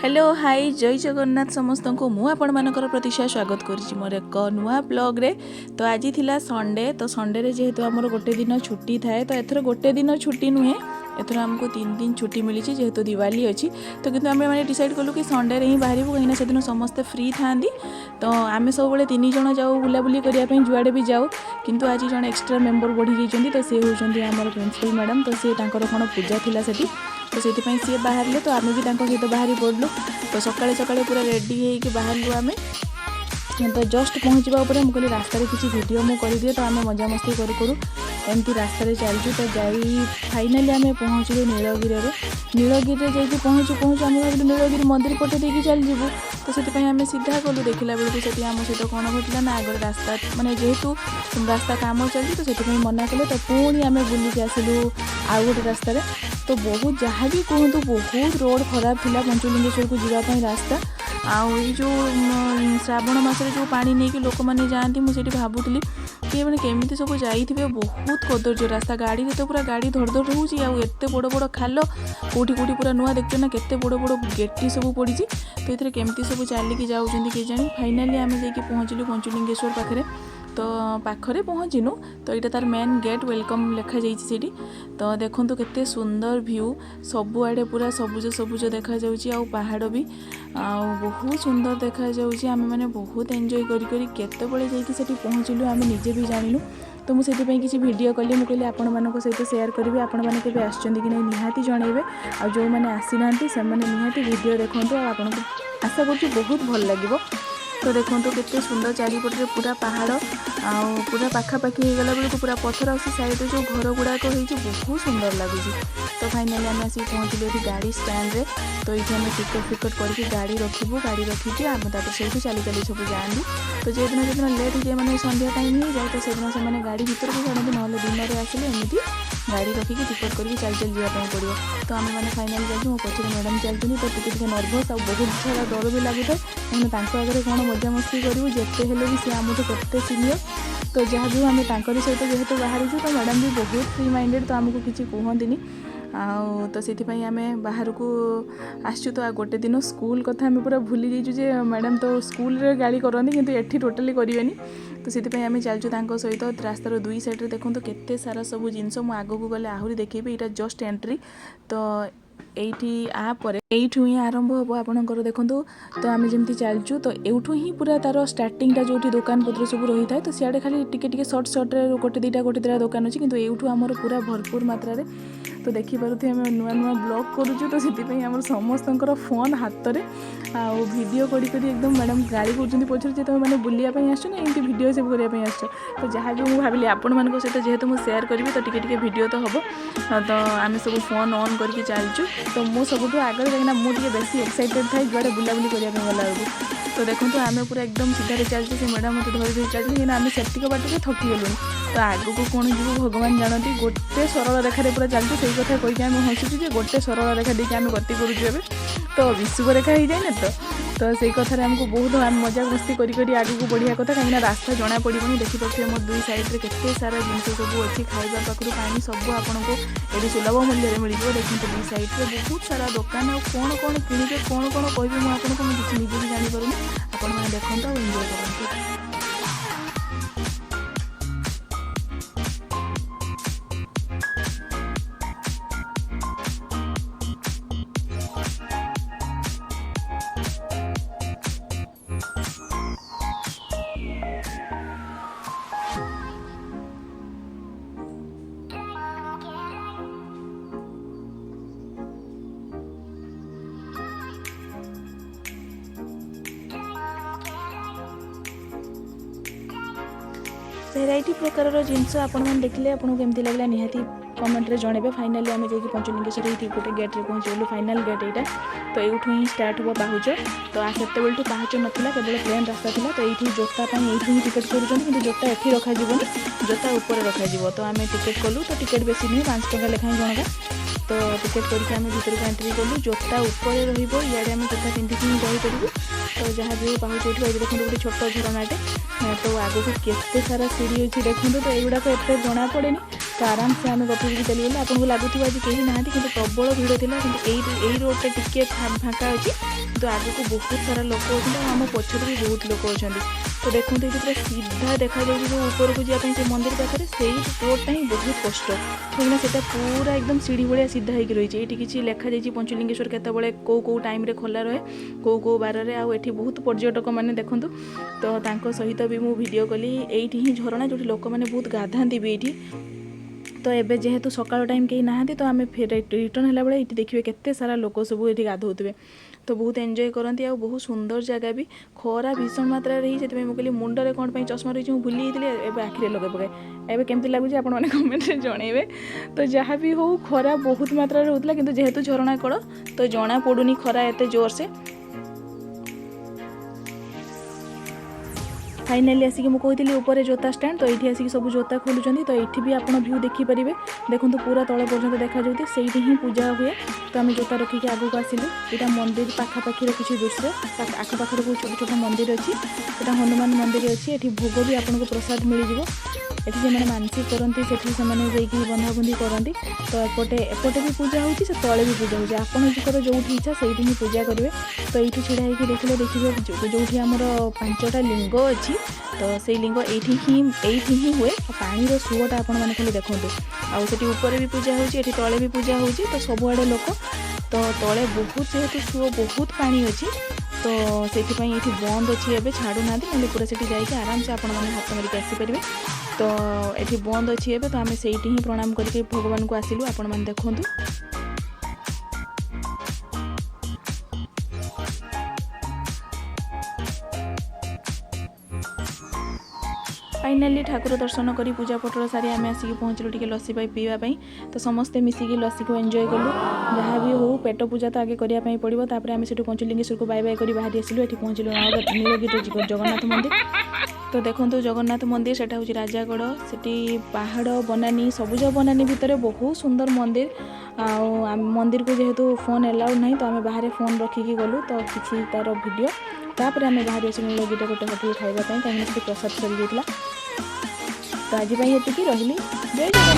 Hello hi जय जगन्नाथ समस्त को मु आपण मानकर प्रतीक्षा स्वागत करुच्ची मोर एक नुआ ब्लॉग रे। तो आज थिला संडे, तो संडे रे जेहेतु आमर गोटे दिन छुट्टी थाए, तो एथर गोटे दिन छुट्टी नुहे, एथर आमको 3 दिन छुट्टी मिली जेहेतु दिवाली अच्छी। तो किंतु आमे माने डिसाइड कलु कि संडे रे ही बाहर कहीं से दिन समस्ते फ्री था। तो आमे सब बेले 3 जण जाऊ बुलाबुली करने जुआड़े भी जाऊ, किंतु आज जन एक्स्ट्रा मेंबर बढ़ी जाइए। तो सी होती आमर प्रिंसिपल मैडम, तो सी कौन पूजा थिला सेठी, तो से सी बाहर, तो आम भी सहित बाहरी पड़लु। तो सकाळे सकाळे पूरा रेडी होइके बाहरलु आमे। तो जस्ट पहुँचवा उपर मुझे रास्ता किसी वीडियो मु कर दिए, तो आम मजा मस्ती करूँ एमती रास्ता चलचु। तो जाई फाइनाली आम पहुँचलु नीलगिरी रे। नीलगिरी जाइए पहुँचु पहुँचु आम भाविलु नीलगिरी मंदिर पटे देकी चल जीवु। तो से आम सीधा गलु, देखला बेलू से आम सहित कौन होता ना, आगे रास्ता माने जेहेतु रास्ता काम चलती, तो से मना कले। तो पुणी आम बुलिक आसिलु आउ गोटे रास्तार। तो बहुत जहाँ भी कहतु बहुत रोड खराब थिला पंचलिंगेश्वर को जीवाई रास्ता। आई जो श्रावण मसरे जो पानी नहीं कि लोक मैंने जाती, मुझे भावुली कि मैंने केमी सब जाइए। बहुत कदर्य रास्ता, गाड़ी तो पूरा गाड़ी धड़ धड़ रोचे। आते बड़ बड़ खाल कौटी कौटी पूरा नुआ देखते ना, केते बड़ बड़ गेटी सब पड़ी। तो ये केमती सब चलिकी जाऊँगी किए जानी। फाइनाली आम जाकि पहुँचलु पंचलिंगेश्वर पाखे। तो पाखरे पहुँचनु, तो यहाँ तार मेन गेट वेलकम लिखा जाइए। तो देखो केते सुंदर व्यू, सबुआड़े पूरा सबुज सबुज देखा जाउची, आउ पहाड़ भी बहुत सुंदर देखा जाउची। आमे माने बहुत एंजॉय करी केतेबेले जाइए सेठी पहुँचलु, आमे निजे भी जानिलु। तो मुझे किसी वीडियो कली, मुझे आपण मान सहित शेयर करी। आपण मैंने केबे आछंती कि नहीं निहाती जनइबे, आ जो मैंने आसी नांती से माने निहाती वीडियो देखंतु। आपन को आशा करछि बहुत भल लागिवो। तो देखो केते सुंदर चारिपटे पूरा पहाड़, पूरा पाखापाखि हो गला बेलू पूरा पत्थर आ साइड जो घर गुड़ाक हो बहुत सुंदर लगुच। तो फाइनाली आम आसिक पहुँचलु ये गाड़ी स्टैंड रे। तो ये आम टिकट फिकट करके गाड़ी रखिबू, गाड़ी रखिकी आम से चली चली सब जाती। तो जो दिन लेट हो जाए मैंने संध्या टाइम हो जाए, तो से दिन गाड़ी भर को छाड़ती, ना दिन में आसिले एमती गाड़ी रखिकी टिकट करके चल चल जावाई पड़ो। तो आम मैंने फाइनाली जाऊँ, मो पचर मैडम चलती। तो टे नर्भस आ बहुत सारा डर भी लगुए, मैंने आगे कौन मजा मस्ती करूँ, जिते हेल्ले भी सी आमठू केते सीनियर। तो जहाँ भी आम सहित जेहेतु बाहर, तो मैडम भी बहुत फ्री माइंडेड, तो आमको किसी कहती। तो से आम बाहर को आसचु। तो गोटे दिन स्कूल कथा आम पूरा भूली जाइए जे मैडम तो स्कूल रे गाड़ी करती, किंतु एठी टोटली करेनि। तो से आम चलचु सहित रास्तार दुई साइड देखो केते सारा सब जिनस मु आग को गले आहरी देखेबी। यहाँ जस्ट एंट्री, तो एठी आपर एठू ही आरंभ हम आपंकर देखूँ। तो आम जमी चलचु, तो एठू ही पूरा तार स्टार्टिंगटा जो दुकान पत्र सब रही है। तो सियाड़े खाली टिके सर्ट सर्टे गोटे दुटा दुकान अच्छी, किंतु एठू आमर पूरा भरपूर मात्रा रे। तो देखिपे आम नुआ नुआ ब्लॉग करुचु। तो से आम समस्त फोन हाथ में वीडियो करी एकदम मैडम गाड़ी कर पचर तुम मैंने बुलापी आस एमती वीडियो सब करने आस। तो जहाँ भी मुझे भाविली आपण मान सहित जेहेतु मुझे शेयर करी, तो टिके वीडियो तो हम। तो आम सब फोन ऑन करके चलचु। तो मु सब आगे कहीं मुझे बेसी एक्साइटेड था जुआड़े बुलाबुली करने गला बेलू। तो देखो आम पूरा एकदम सीधारे चलते, से मैडम मत धरी चलते, कहीं आम सेतिक बाटे थकी गलुँ। तो आगू को कौन जीव भगवान जानती, गोटे सरल रेखा पूरा चलते। से कथा कहीकि आम हसुचु गोटे सरल रेखा देखिए आम गति करुचु। तो विश्व रेखा हो जाए तो से कथार आमको बहुत मजा मस्ती करी आगू को बढ़िया कथा, कहीं रास्ता जना पड़ोनी। देखिपे मोर दुई साइड रे केते सारा जिनस सब अच्छी, खाଇବା पाखु पानी सब आपको ये सुलभ मूल्य मिल जाए। देखते दुई साइड रे बहुत सारा दुकान, आ कौन कौन किणवे कौन कौन कहि मुझे किसी निजे भी जानीपारूनी। आपने देखते और एंजॉय करते। भेराइटी प्रकार जिनस आपण देखिले, आपको केमती लगला निहाती कमेंट रे जणेबे। फाइनाली आम जाकि पंचलिंगेश्वर ये गोटे गेट रे पहुँचलु, फाइनाल गेट यहाँ। तो यूँ ही स्टार्ट हम पाहुच। तो से बेलू पाहच नाला, केवल प्लेन रास्ता था। तो ये जोता ये टिकेट कर, जोता ये रखाजीवन, जोता ऊपर रखा। तो आम टिकेट कलु। तो टिकेट बेसी नुहे, 5 टंका लेखाएं जनका। तो टिकेट करके आम भर को एंट्री कलु। जोता ऊपर रही आम जोता पिंधिकी जापर। तो जहाँ भी पाहुच ये देखो गोटे छोट झरनाटे। तो आगे को केते सारा सीढ़ी अच्छी देखो। तो युवाक एत जना पड़े। तो आराम से आम गपी चलीगलु। आपको लगुव आज कहीं ना कि प्रबल भिड़ था कि रोडटा टिके फाँका अच्छी तो आगे को बहुत सारा लोक अच्छे आम पछर भी बहुत लोक अच्छा। तो देखो ये पूरा सीधा देखा जाए जो ऊपर को जावाई से मंदिर पाखे से रोडटा ही बहुत कष्ट कहीं से पूरा एकदम सीढ़ी भाया सीधा होगी रही है। ये किसी लिखा जाइए पंचलिंगेश्वर केतबले कौ टाइम खोला रहे कौ बार में आठी बहुत पर्यटक मैंने देखूँ तो तांको सहित भी मुझे वीडियो कली एठी ही झरणा जो लोक मैंने बहुत गाधाती भी ये। तो एबे जेहेतु सकाळ टाइम कहीं ना तो आम फिर रिटर्न है बेले ये देखिए केते सारा लोक सब ये गाधोवे तो बहुत एंजॉय करती आ बहुत सुंदर जगह भी खरा भीषण मात्रा रही से मुझे कहली मुंडे कौन पर चश्मा रही मुझे भूली जाती आखिरे लगे पकाए एवं केमती लगुच आप कमेंट में जनइबे। तो जहाँ भी हो खरा बहुत मात्रा होता कि जेहेतु झरणा कड़ तो जना पड़ूनी खरा एत जोर से। फाइनाली आसिक मुझे ऊपर जोता स्टैंड तो ये आसिक सब जोता खोलुँच तो ये भी आप व्यू देखिपारे देखो पूरा तल पर्यटन देखा जाती से ही पूजा हुए। तो आम जोता रखिक आगू आसिलु यहाँ मंदिर पाखापाखि किसी दृश्य आखपाखर बहुत छोट छोट मंदिर अच्छी यहाँ हनुमान मंदिर अच्छी ये भोग भी आपको प्रसाद मिल जाव ये जो मैंने मानसिक करती से बंधाबंधी करती तो एपटे भी पूजा होती से तले भी पूजा होती आपंकर जो इच्छा से ही पूजा करेंगे। तो ये छिड़ा होकर देखिए जो आमर 5टा लिंग अच्छी तो से लिंग ये हुए पानी सुओटा आपण मैंने खाली देखूँ आठ ऊपर भी पूजा होती तले भी पूजा होती तो सबुआड़े लोक तो तले बहुत जेहेतु सुओ बहुत पानी अच्छी तो से ये बंद अच्छी एवं छाड़ू ना पूरा से जाकि आराम से आपण मैंने हाथ मारिक आसीपारे। तो ये बंद अच्छी एवं तो आम से ही प्रणाम करके भगवान को आसिलु आपण मैंने देखूँ। फाइनाली ठाकुर दर्शन करी पूजा पटर सारी आम आसिक पहुँचलु टे लस्सी पाई पीवाई तो समस्ते मिसिकी लस्सी को एंजॉय कलु जहाँ भी हो पेट पूजा तो आगे करने पड़ो। तापर आम से पंचलिंगेश्वर को बाय बाय कर बाहरी आसिलु ये पहुँचलु नीलगिरी जगन्नाथ मंदिर। तो देखो जगन्नाथ मंदिर सेटा हूँ राजागढ़ से पहाड़ बनानी सबुज बनानी भितर बहुत सुंदर मंदिर आ मंदिर को जेहेतु फोन एलाउड ना तो आम बाहर फोन रखिकी गलु तो किसी तार वीडियो तापर आम बाहर आस नीलगिरी गोटे होटल खाइबा कहीं प्रसाद सरी जाता। तो आज ये रही जय जगन्नाथ।